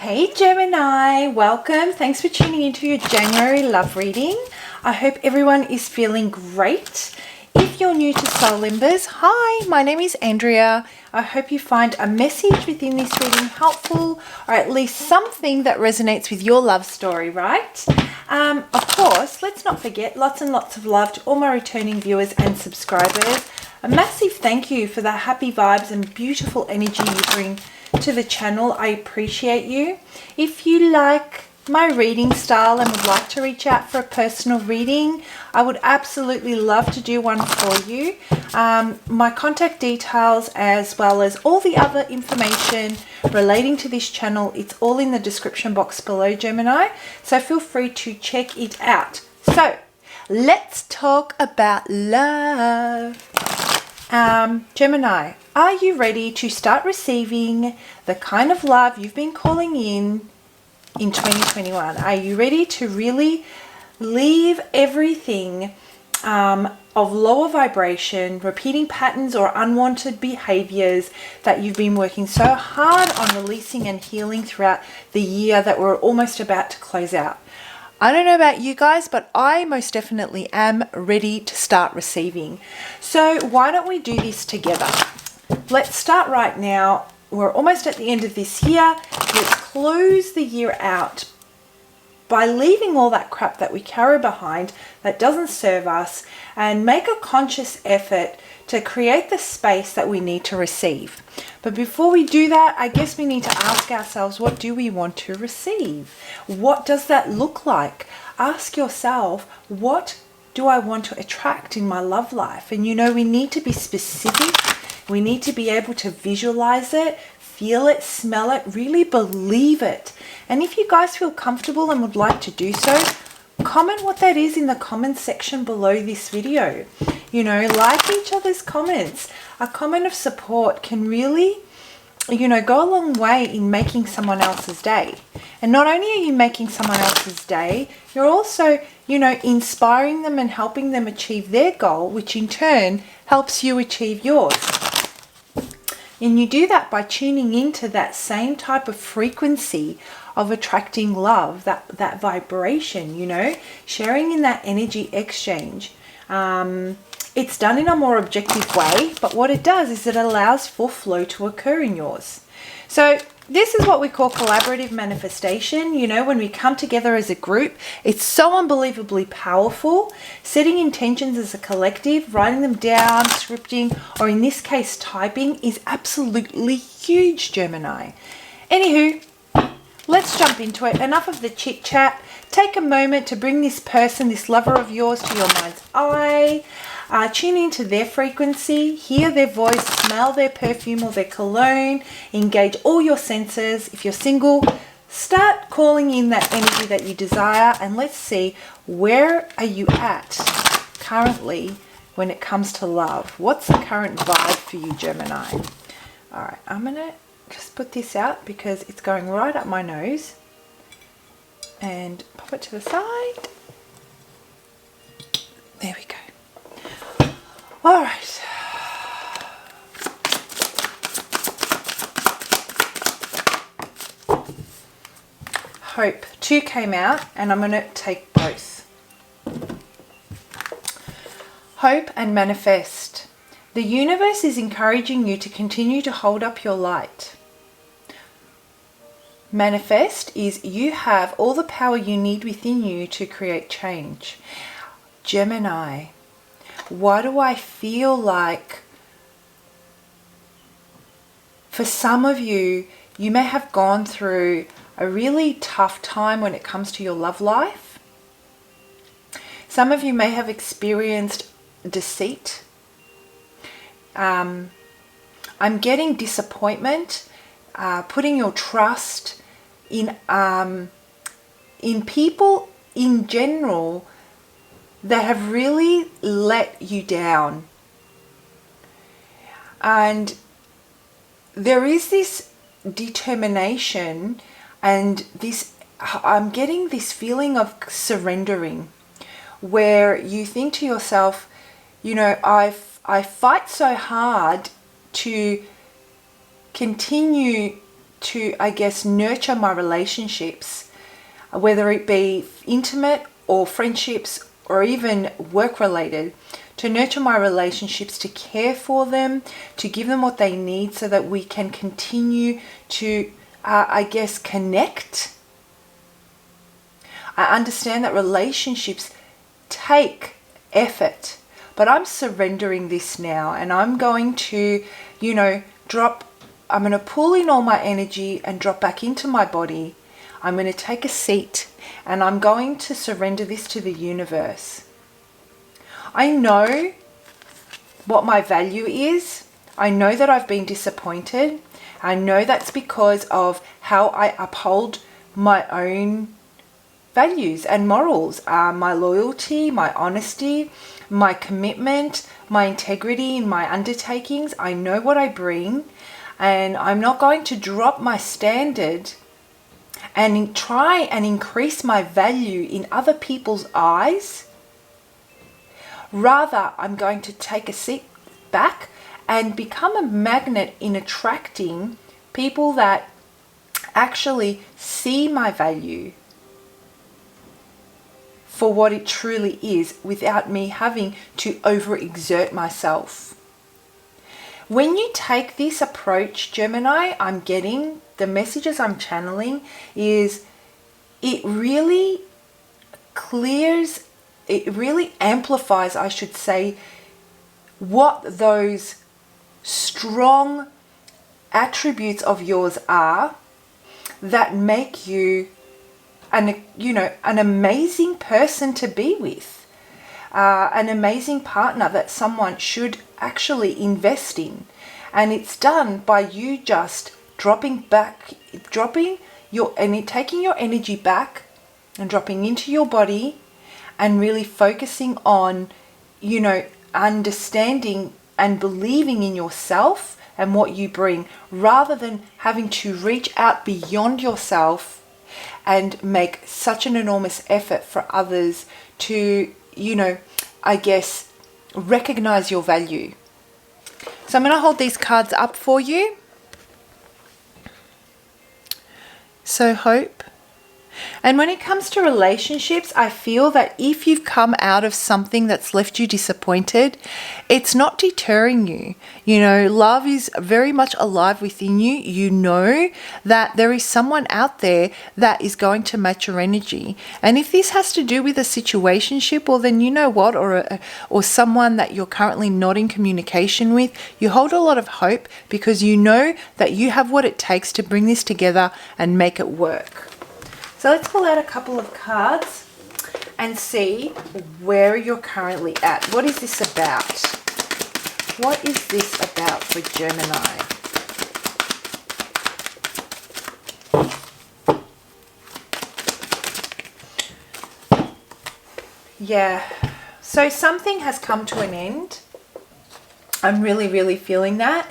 Hey Gemini, welcome. Thanks for tuning into your January love reading. I hope everyone is feeling great. If you're new to Soul Embers, hi, my name is Andrea. I hope you find a message within this reading helpful, or at least something that resonates with your love story, right? Of course, let's not forget lots and lots of love to all my returning viewers and subscribers. A massive thank you for the happy vibes and beautiful energy you bring to the channel. I appreciate you. If you like my reading style and would like to reach out for a personal reading, I would absolutely love to do one for you. My contact details as well as all the other information relating to this channel, it's all in the description box below, Gemini, so feel free to check it out. So let's talk about love. Gemini, are you ready to start receiving the kind of love you've been calling in 2021? Are you ready to really leave everything of lower vibration, repeating patterns or unwanted behaviors that you've been working so hard on releasing and healing throughout the year that we're almost about to close out? I don't know about you guys, but I most definitely am ready to start receiving. So why don't we do this together? Let's start right now. We're almost at the end of this year. Let's close the year out by leaving all that crap that we carry behind that doesn't serve us and make a conscious effort to create the space that we need to receive. But before we do that, I guess we need to ask ourselves, what do we want to receive? What does that look like? Ask yourself, what do I want to attract in my love life? And you know, we need to be specific. We need to be able to visualize it, feel it, smell it, really believe it. And if you guys feel comfortable and would like to do so, comment what that is in the comment section below this video. You know, like each other's comments. A comment of support can really, you know, go a long way in making someone else's day. And not only are you making someone else's day, you're also, you know, inspiring them and helping them achieve their goal, which in turn helps you achieve yours. And you do that by tuning into that same type of frequency of attracting love, that vibration, you know, sharing in that energy exchange. It's done in a more objective way, but what it does is it allows for flow to occur in yours. So this is what we call collaborative manifestation. You know, when we come together as a group, it's so unbelievably powerful. Setting intentions as a collective, writing them down, scripting, or in this case, typing is absolutely huge, Gemini. Anywho, let's jump into it. Enough of the chit chat. Take a moment to bring this person, this lover of yours, to your mind's eye. Tune into their frequency, hear their voice, smell their perfume or their cologne, engage all your senses. If you're single, start calling in that energy that you desire, and let's see, where are you at currently when it comes to love? What's the current vibe for you, Gemini? All right, I'm going to just put this out because it's going right up my nose, and pop it to the side. There we go. All right. Hope 2 came out, and I'm going to take both. Hope and manifest. The universe is encouraging you to continue to hold up your light. Manifest is you have all the power you need within you to create change. Gemini. Why do I feel like for some of you, you may have gone through a really tough time when it comes to your love life? Some of you may have experienced deceit. I'm getting disappointment, putting your trust in people in general that have really let you down. And there is this determination and this, I'm getting this feeling of surrendering, where you think to yourself, you know, I fight so hard to continue to, I guess, nurture my relationships, whether it be intimate or friendships or even work related, to nurture my relationships, to care for them, to give them what they need so that we can continue to, I guess, connect. I understand that relationships take effort, but I'm surrendering this now, and I'm going to, I'm going to pull in all my energy and drop back into my body. I'm going to take a seat and I'm going to surrender this to the universe. I know what my value is. I know that I've been disappointed. I know that's because of how I uphold my own values and morals, my loyalty, my honesty, my commitment, my integrity in my undertakings. I know what I bring, and I'm not going to drop my standard and try and increase my value in other people's eyes. Rather, I'm going to take a seat back and become a magnet in attracting people that actually see my value for what it truly is, without me having to overexert myself. When you take this approach, Gemini, I'm getting the messages I'm channeling is it really clears, it really amplifies, I should say, what those strong attributes of yours are that make you an amazing person to be with, an amazing partner that someone should actually invest in. And it's done by you just taking your energy back and dropping into your body and really focusing on, understanding and believing in yourself and what you bring, rather than having to reach out beyond yourself and make such an enormous effort for others to, I guess, recognize your value. So I'm going to hold these cards up for you. So hope. And when it comes to relationships, I feel that if you've come out of something that's left you disappointed, it's not deterring you. Love is very much alive within you. You know that there is someone out there that is going to match your energy. And if this has to do with a situationship, well, then you know what, or someone that you're currently not in communication with, you hold a lot of hope because you know that you have what it takes to bring this together and make it work. So let's pull out a couple of cards and see where you're currently at. What is this about? What is this about for Gemini? Yeah, so something has come to an end. I'm really, really feeling that.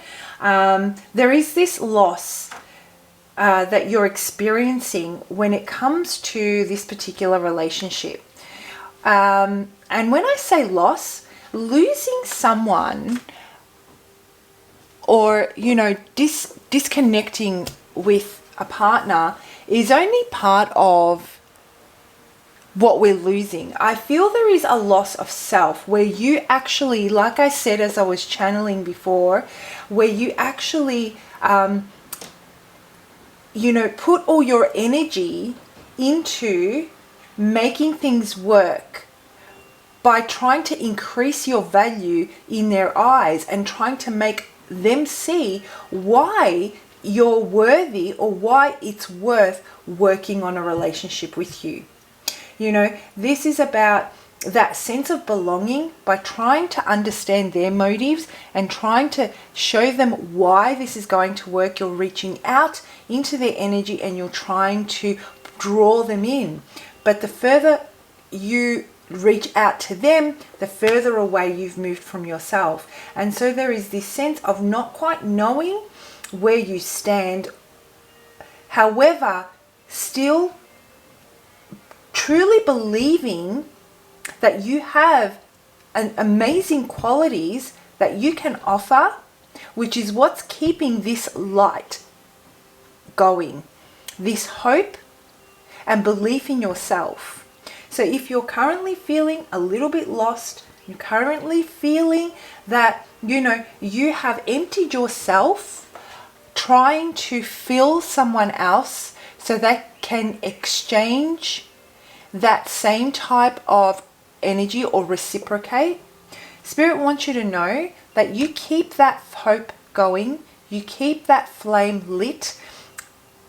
There is this loss that you're experiencing when it comes to this particular relationship. And when I say loss, losing someone or, disconnecting with a partner is only part of what we're losing. I feel there is a loss of self where you actually, like I said, as I was channeling before, where you actually put all your energy into making things work by trying to increase your value in their eyes and trying to make them see why you're worthy or why it's worth working on a relationship with you. This is about that sense of belonging by trying to understand their motives and trying to show them why this is going to work. You're reaching out into their energy and you're trying to draw them in. But the further you reach out to them, the further away you've moved from yourself. And so there is this sense of not quite knowing where you stand. However, still truly believing that you have amazing qualities that you can offer, which is what's keeping this light going. This hope and belief in yourself. So if you're currently feeling a little bit lost, you're currently feeling that, you have emptied yourself trying to fill someone else so they can exchange that same type of energy or reciprocate, Spirit wants you to know that you keep that hope going, you keep that flame lit.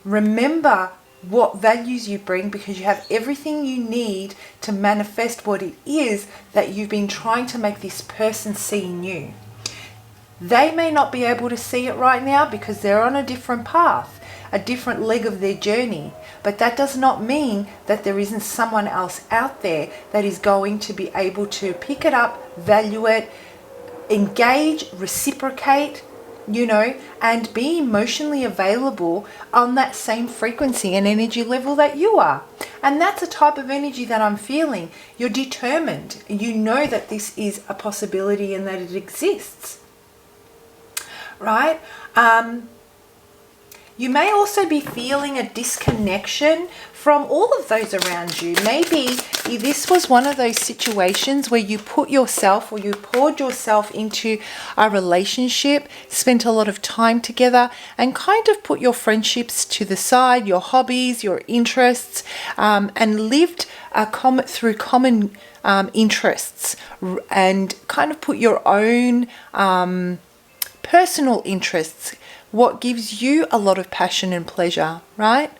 Remember what values you bring, because you have everything you need to manifest what it is that you've been trying to make this person see in you. They may not be able to see it right now because they're on a different path, a different leg of their journey. But that does not mean that there isn't someone else out there that is going to be able to pick it up, value it, engage, reciprocate, and be emotionally available on that same frequency and energy level that you are. And that's a type of energy that I'm feeling. You're determined. You know that this is a possibility and that it exists. Right? You may also be feeling a disconnection from all of those around you. Maybe this was one of those situations where you put yourself or you poured yourself into a relationship, spent a lot of time together, and kind of put your friendships to the side, your hobbies, your interests, and lived through common interests, and kind of put your own personal interests, what gives you a lot of passion and pleasure, right?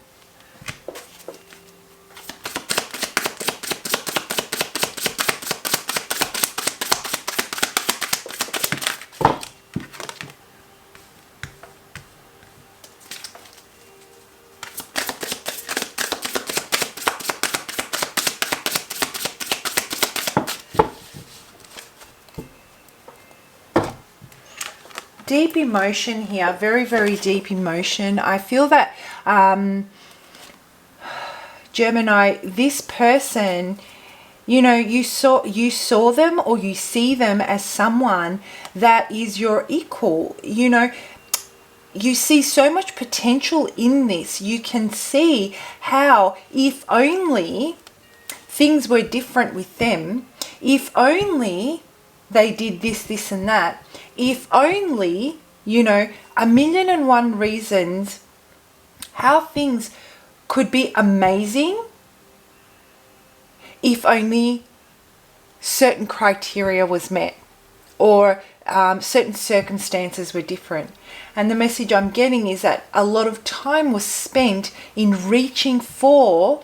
Deep emotion here, very, very deep emotion. I feel that Gemini, this person, you saw them or you see them as someone that is your equal. You see so much potential in this. You can see how, if only things were different with them, if only they did this and that, if only, 1,000,001 reasons how things could be amazing if only certain criteria was met, or certain circumstances were different. And the message I'm getting is that a lot of time was spent in reaching for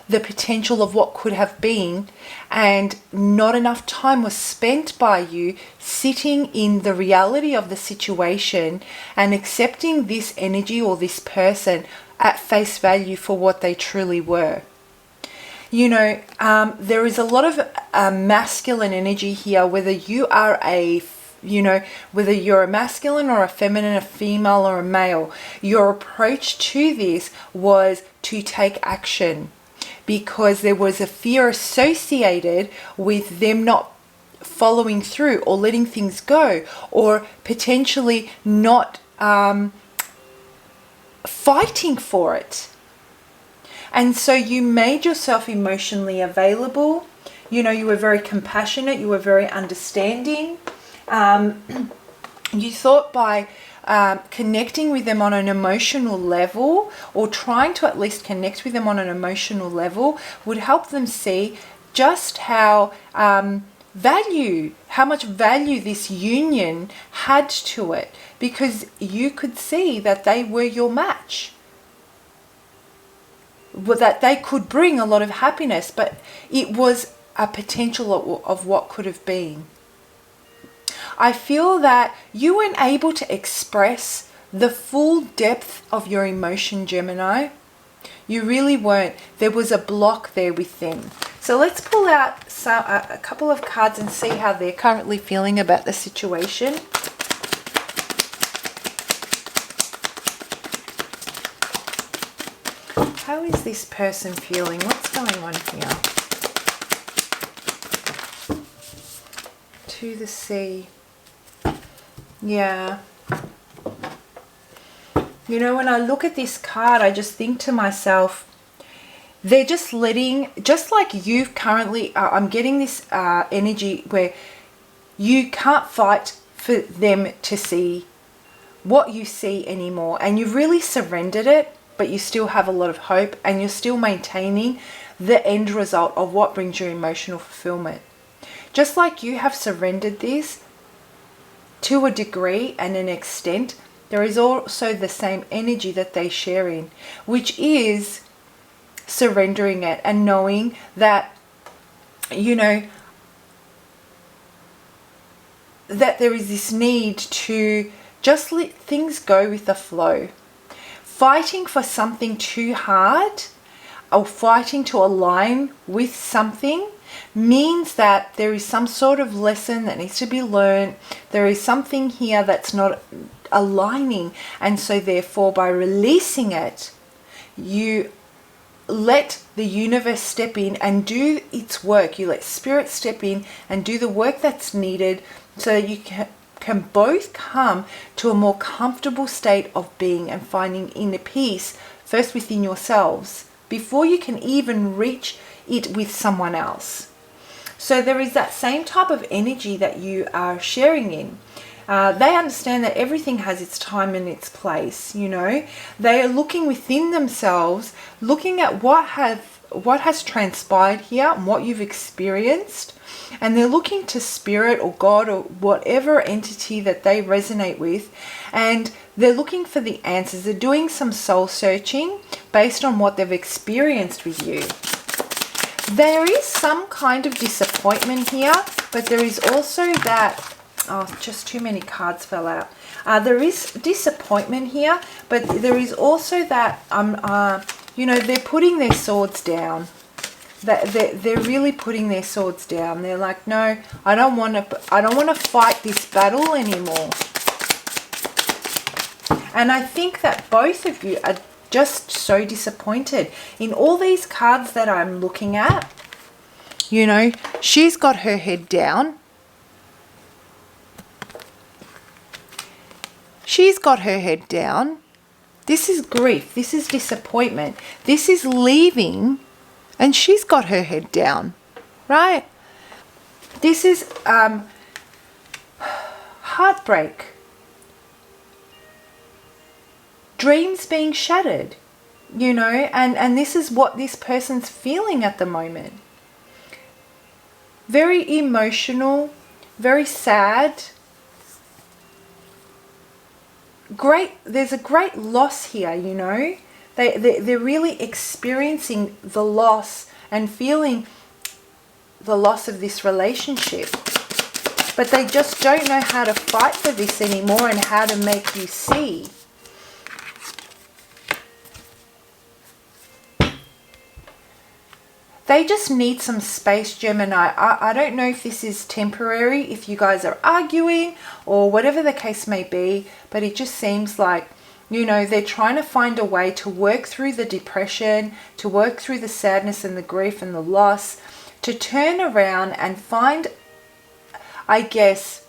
the potential of what could have been, and not enough time was spent by you sitting in the reality of the situation and accepting this energy or this person at face value for what they truly were. There is a lot of masculine energy here, whether you are whether you're a masculine or a feminine, a female or a male. Your approach to this was to take action, because there was a fear associated with them not following through or letting things go, or potentially not fighting for it. And so you made yourself emotionally available. You were very compassionate. You were very understanding. You thought by connecting with them on an emotional level, or trying to at least connect with them on an emotional level, would help them see just how much value this union had to it, because you could see that they were your match, that they could bring a lot of happiness, but it was a potential of what could have been. I feel that you weren't able to express the full depth of your emotion, Gemini. You really weren't. There was a block there with them. So let's pull out a couple of cards and see how they're currently feeling about the situation. How is this person feeling? What's going on here? To the sea. Yeah. You know, when I look at this card, I just think to myself, they're just letting, just like you currently, I'm getting this energy where you can't fight for them to see what you see anymore, and you've really surrendered it, but you still have a lot of hope, and you're still maintaining the end result of what brings you emotional fulfillment. Just like you have surrendered this to a degree and an extent, there is also the same energy that they share in, which is surrendering it and knowing that, you know, that there is this need to just let things go with the flow. Fighting for something too hard or fighting to align with something means that there is some sort of lesson that needs to be learned. There is something here that's not aligning, and so therefore by releasing it, you let the universe step in and do its work. You let spirit step in and do the work that's needed so that you can both come to a more comfortable state of being and finding inner peace first within yourselves before you can even reach it with someone else. So there is that same type of energy that you are sharing in. They understand that everything has its time and its place, you know. They are looking within themselves, looking at what has transpired here and what you've experienced, and they're looking to spirit or God or whatever entity that they resonate with, and they're looking for the answers. They're doing some soul searching based on what they've experienced with you. There is some kind of disappointment here, but there is also that, oh, just too many cards fell out. There is disappointment here, but there is also that, you know, they're putting their swords down. They're really putting their swords down. They're like, no, I don't want to fight this battle anymore. And I think that both of you are just so disappointed in all these cards that I'm looking at. You know, she's got her head down. She's got her head down. This is grief. This is disappointment. This is leaving, and she's got her head down, right? This is heartbreak. Dreams being shattered, you know, and this is what this person's feeling at the moment. Very emotional, very sad. There's a great loss here, you know. They're really experiencing the loss and feeling the loss of this relationship. But they just don't know how to fight for this anymore and how to make you see. They just need some space, Gemini. I don't know if this is temporary, if you guys are arguing or whatever the case may be, but it just seems like, you know, they're trying to find a way to work through the depression, to work through the sadness and the grief and the loss, to turn around and find, I guess,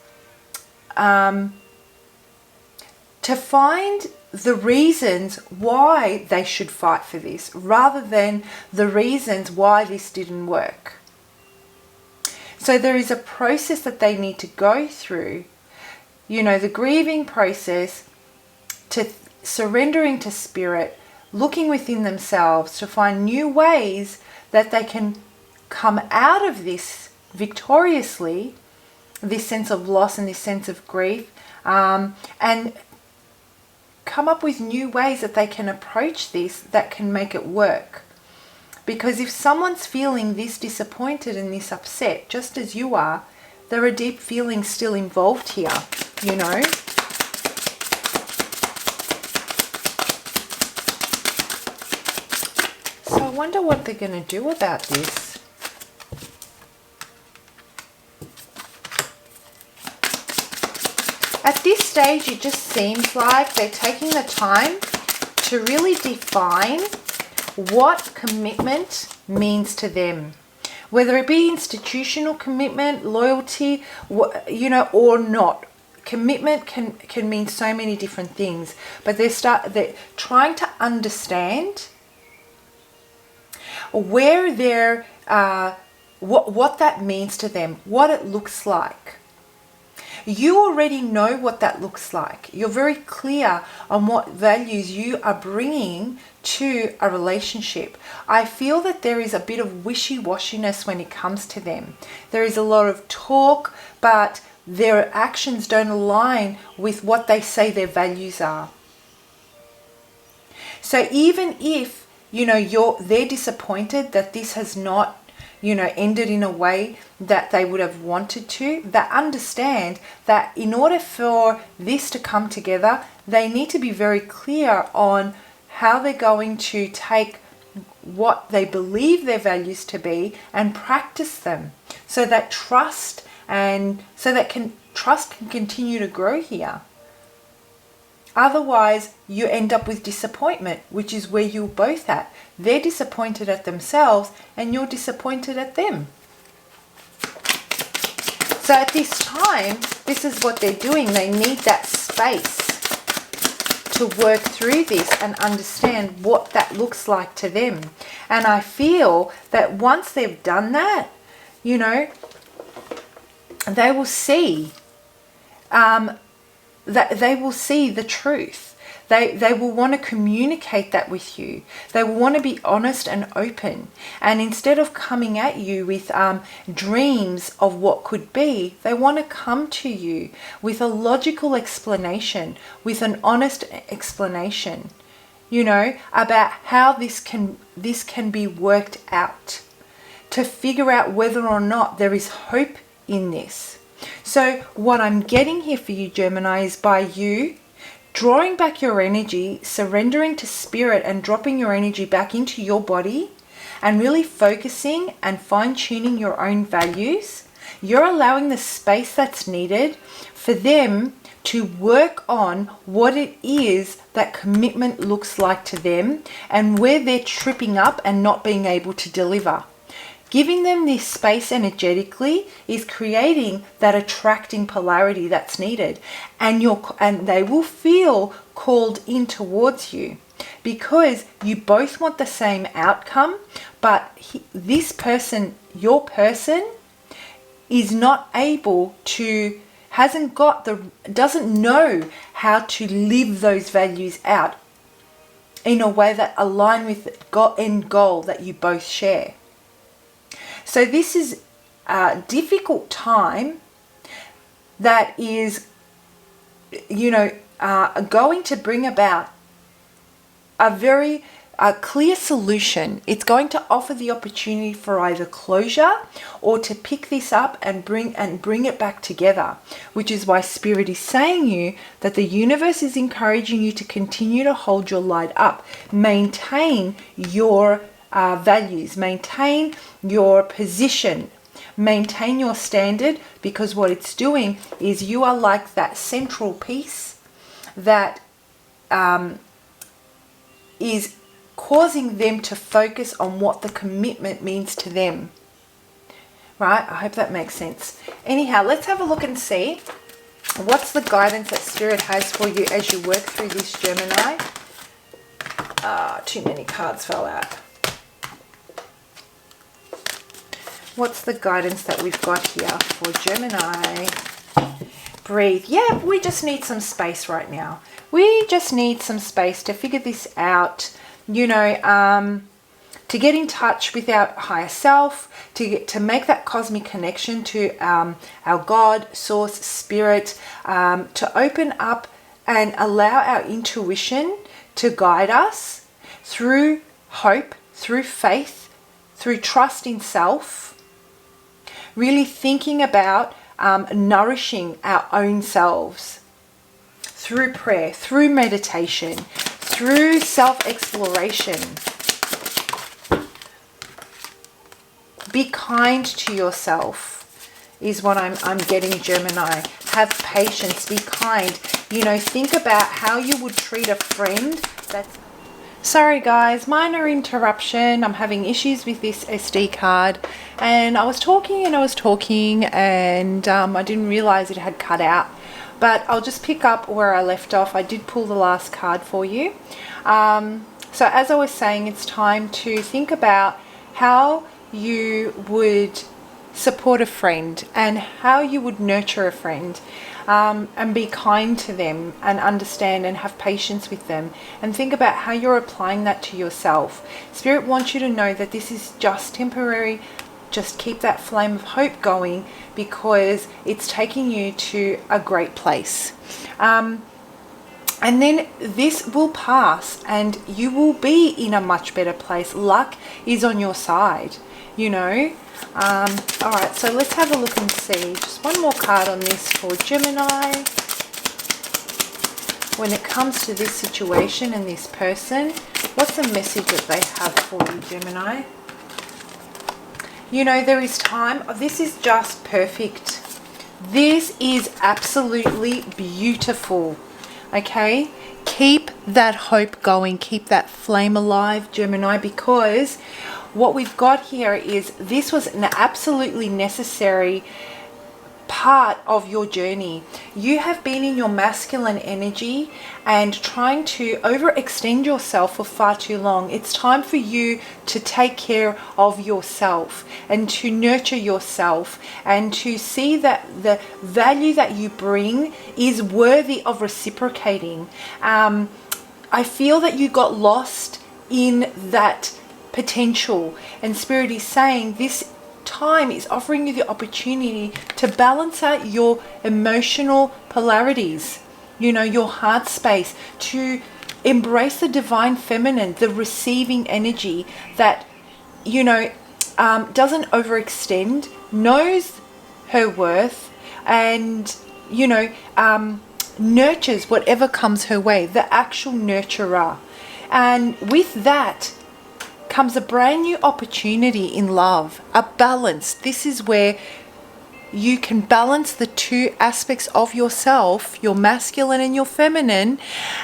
to find the reasons why they should fight for this rather than the reasons why this didn't work. So there is a process that they need to go through, you know, the grieving process, to surrendering to spirit, looking within themselves to find new ways that they can come out of this victoriously, this sense of loss and this sense of grief, and come up with new ways that they can approach this that can make it work. Because if someone's feeling this disappointed and this upset, just as you are, there are deep feelings still involved here, you know. So I wonder what they're going to do about this. At this stage, it just seems like they're taking the time to really define what commitment means to them. Whether it be institutional commitment, loyalty, you know, or not. commitment can mean so many different things, but they're trying to understand where they're what that means to them, what it looks like. You already know what that looks like. You're very clear on what values you are bringing to a relationship. I feel that there is a bit of wishy-washiness when it comes to them. There is a lot of talk, but their actions don't align with what they say their values are. So even if, they're disappointed that this has not, ended in a way that they would have wanted to, they understand that in order for this to come together, they need to be very clear on how they're going to take what they believe their values to be and practice them, so that trust can continue to grow here. Otherwise, you end up with disappointment, which is where you're both at. They're disappointed at themselves and you're disappointed at them. So at this time, this is what they're doing. They need that space to work through this and understand what that looks like to them. And I feel that once they've done that, they will see that they will see the truth. They will want to communicate that with you. They will want to be honest and open. And instead of coming at you with dreams of what could be, they want to come to you with a logical explanation, with an honest explanation, about how this can be worked out, to figure out whether or not there is hope in this. So what I'm getting here for you, Gemini, is by you drawing back your energy, surrendering to spirit and dropping your energy back into your body and really focusing and fine-tuning your own values, you're allowing the space that's needed for them to work on what it is that commitment looks like to them and where they're tripping up and not being able to deliver. Giving them this space energetically is creating that attracting polarity that's needed, and they will feel called in towards you because you both want the same outcome, but this person, your person, is not able to, doesn't know how to live those values out in a way that align with the end goal that you both share. So this is a difficult time that is, going to bring about a very clear solution. It's going to offer the opportunity for either closure or to pick this up and bring it back together, which is why Spirit is saying you that the universe is encouraging you to continue to hold your light up, maintain your values, maintain your position, maintain your standard, because what it's doing is you are like that central piece that is causing them to focus on what the commitment means to them. Right? I hope that makes sense. Anyhow, let's have a look and see what's the guidance that Spirit has for you as you work through this, Gemini. Too many cards fell out. What's the guidance that we've got here for Gemini? Breathe. Yeah, we just need some space right now. We just need some space to figure this out, to get in touch with our higher self, to make that cosmic connection to our God, Source, Spirit, to open up and allow our intuition to guide us through hope, through faith, through trust in self. Really thinking about nourishing our own selves through prayer, through meditation, through self-exploration. Be kind to yourself is what I'm getting, Gemini. Have patience, be kind. Think about how you would treat a friend that's... Sorry guys, minor interruption. I'm having issues with this SD card and I was talking and I didn't realize it had cut out. but I'll just pick up where I left off. I did pull the last card for you. So as I was saying, it's time to think about how you would support a friend and how you would nurture a friend, and be kind to them and understand and have patience with them, and think about how you're applying that to yourself. Spirit wants you to know that this is just temporary. Just keep that flame of hope going, because it's taking you to a great place. And then this will pass and you will be in a much better place. Luck is on your side, you know. All right, so let's have a look and see. Just one more card on this for Gemini. When it comes to this situation and this person, what's the message that they have for you, Gemini? You know, there is time. This is just perfect. This is absolutely beautiful. Okay? Keep that hope going. Keep that flame alive, Gemini, because what we've got here is this was an absolutely necessary part of your journey. You have been in your masculine energy and trying to overextend yourself for far too long. It's time for you to take care of yourself and to nurture yourself and to see that the value that you bring is worthy of reciprocating. I feel that you got lost in that potential, and Spirit is saying this time is offering you the opportunity to balance out your emotional polarities, you know, your heart space, to embrace the divine feminine, the receiving energy that, you know, doesn't overextend, knows her worth, and, you know, nurtures whatever comes her way, the actual nurturer. And with that comes a brand new opportunity in love, a balance. This is where you can balance the two aspects of yourself, your masculine and your feminine,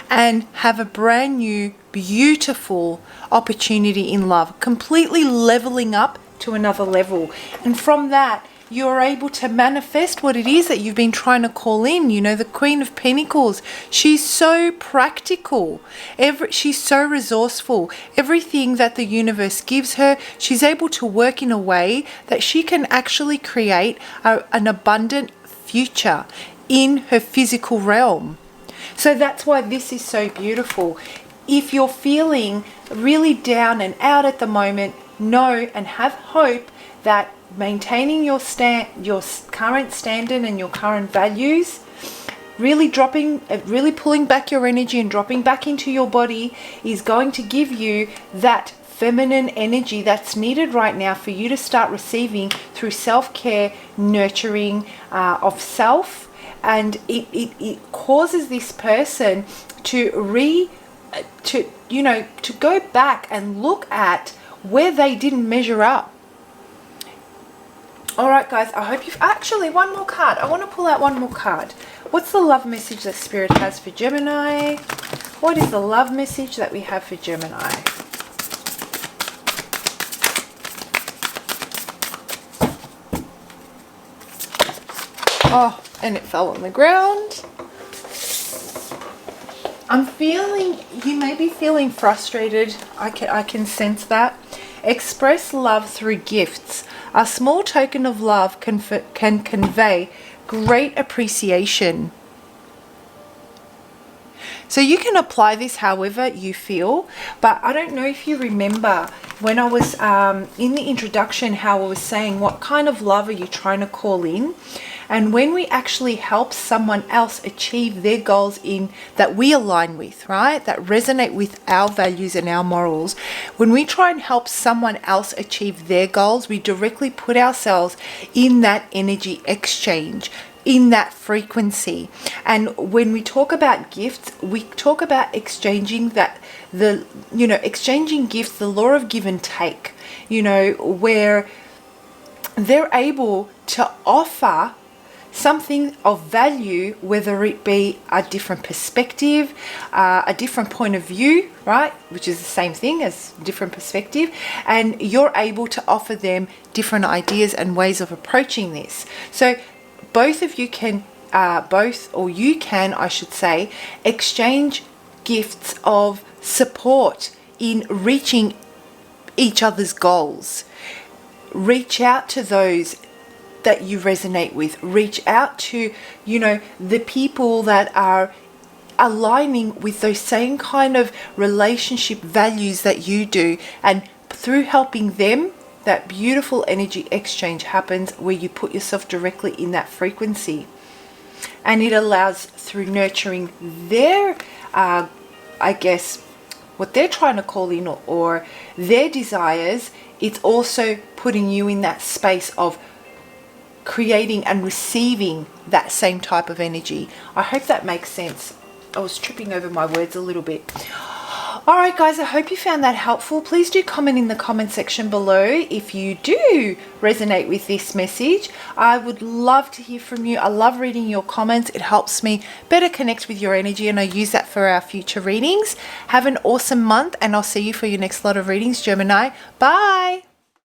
and have a brand new, beautiful opportunity in love, completely leveling up to another level. And from that, you're able to manifest what it is that you've been trying to call in. You know, the Queen of Pentacles, she's so practical. She's so resourceful. Everything that the universe gives her, she's able to work in a way that she can actually create an abundant future in her physical realm. So that's why this is so beautiful. If you're feeling really down and out at the moment, know and have hope that maintaining your current standard and your current values, really pulling back your energy and dropping back into your body, is going to give you that feminine energy that's needed right now for you to start receiving through self-care, nurturing of self. And it causes this person to go back and look at where they didn't measure up. All right, guys, I hope you've... Actually, one more card. I want to pull out one more card. What's the love message that Spirit has for Gemini? What is the love message that we have for Gemini? Oh, and it fell on the ground. I'm feeling... You may be feeling frustrated. I can sense that. Express love through gifts. A small token of love can convey great appreciation. So you can apply this however you feel, but I don't know if you remember when I was in the introduction how I was saying what kind of love are you trying to call in. And when we actually help someone else achieve their goals that we align with, right, that resonate with our values and our morals, when we try and help someone else achieve their goals, we directly put ourselves in that energy exchange, in that frequency. And when we talk about gifts, we talk about exchanging exchanging gifts, the law of give and take, where they're able to offer something of value, whether it be a different perspective, a different point of view, right, which is the same thing as different perspective, and you're able to offer them different ideas and ways of approaching this. So both of you can both, or you can, I should say, exchange gifts of support in reaching each other's goals. Reach out to those that you resonate with. Reach out to, the people that are aligning with those same kind of relationship values that you do, and through helping them, that beautiful energy exchange happens where you put yourself directly in that frequency, and it allows, through nurturing their what they're trying to call in, or their desires, it's also putting you in that space of creating and receiving that same type of energy. I hope that makes sense. I was tripping over my words a little bit. All right, guys, I hope you found that helpful. Please do comment in the comment section below if you do resonate with this message. I would love to hear from you. I love reading your comments. It helps me better connect with your energy, and I use that for our future readings. Have an awesome month, and I'll see you for your next lot of readings, Gemini. Bye.